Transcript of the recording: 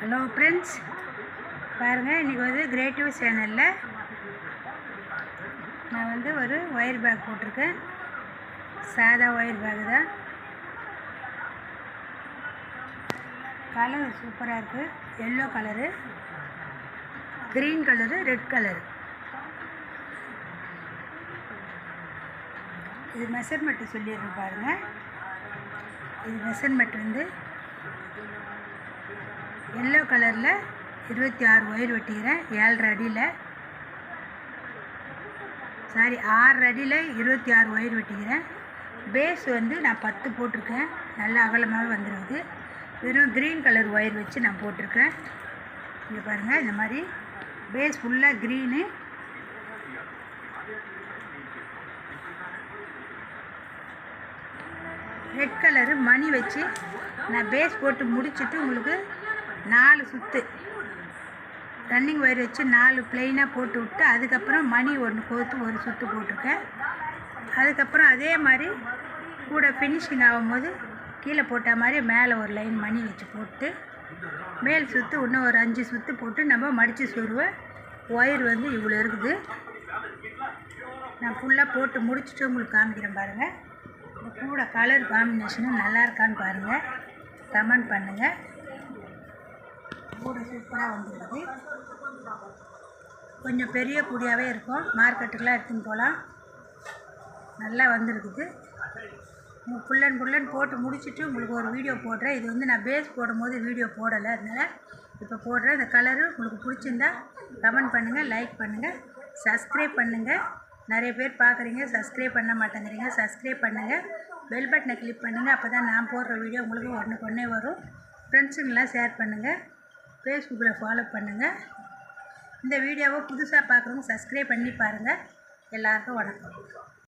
Hello friends, பாருங்கள், இன்றைக்கி creative சேனலில் நான் ஒரு ஒயர் பேக் போட்டிருக்கேன். சாதா ஒயர் பேக் தான். கலர் சூப்பராக இருக்குது. Yellow colour, green colour, red colour. இது மெஷர்மெண்ட்டு சொல்லிடுறேன் பாருங்கள். இது மெஷர்மெண்ட் எல்லோ கலரில் 26 ஒயர் வெட்டிக்கிறேன். 7.5 அடியில் 6 அடியில் 26 ஒயர் வெட்டிக்கிறேன். பேஸ் நான் 10 போட்டிருக்கேன். நல்லா அகலமாக வந்துருக்குது. வெறும் க்ரீன் கலர் ஒயர் வச்சு நான் போட்டிருக்கேன். இங்கே பாருங்கள், இந்த மாதிரி பேஸ் ஃபுல்லாக க்ரீனு, ரெட் கலரு மணி வச்சு நான் பேஸ் போட்டு முடிச்சுட்டு உங்களுக்கு 4 சுற்று ரன்னிங் ஒயர் வச்சு 4 ப்ளைனாக போட்டு விட்டு அதுக்கப்புறம் மணி ஒன்று கோர்த்து ஒரு சுற்று போட்டிருக்கேன். அதுக்கப்புறம் அதே மாதிரி கூட ஃபினிஷிங் ஆகும்போது கீழே போட்ட மாதிரி மேலே ஒரு லைன் மணி வச்சு போட்டு மேல் சுற்று இன்னும் ஒரு 5 சுற்று போட்டு நம்ம மடித்து சொருவ ஒயர் இவ்வளோ இருக்குது. நான் ஃபுல்லாக போட்டு முடிச்சுட்டு உங்களுக்கு காமிக்கிறேன் பாருங்கள். இந்த கூட கலர் காம்பினேஷனும் நல்லா இருக்கான்னு பாருங்கள், கமெண்ட் பண்ணுங்கள். கூட சூப்பராக வந்துருக்குது. கொஞ்சம் பெரிய கூடியாகவே இருக்கும். மார்க்கெட்டுக்கெலாம் எடுத்துன்னு போகலாம். நல்லா வந்துருக்குது. ஃபுல் அண்ட் போட்டு முடிச்சுட்டு உங்களுக்கு ஒரு வீடியோ போடுறேன். இது நான் பேஸ் போடும்போது வீடியோ போடலை, அதனால் இப்போ போடுறேன். இந்த கலரு உங்களுக்கு பிடிச்சிருந்தா கமெண்ட் பண்ணுங்கள், லைக் பண்ணுங்கள், சப்ஸ்கிரைப் பண்ணுங்கள். நிறைய பேர் பார்க்குறீங்க, சப்ஸ்கிரைப் பண்ண மாட்டேங்கிறீங்க. சப்ஸ்கிரைப் பண்ணுங்கள், பெல் பட்டனை கிளிக் பண்ணுங்கள். அப்போ தான் நான் போடுற வீடியோ உங்களுக்கு ஒன்றுக்கு வரும். ஃப்ரெண்ட்ஸுங்கெல்லாம் ஷேர் பண்ணுங்கள், ஃபேஸ்புக்கில் ஃபாலோ பண்ணுங்கள். இந்த வீடியோவை புதுசாக பார்க்குறவங்க சப்ஸ்கிரைப் பண்ணி பாருங்கள். எல்லாருக்கும் வணக்கம்.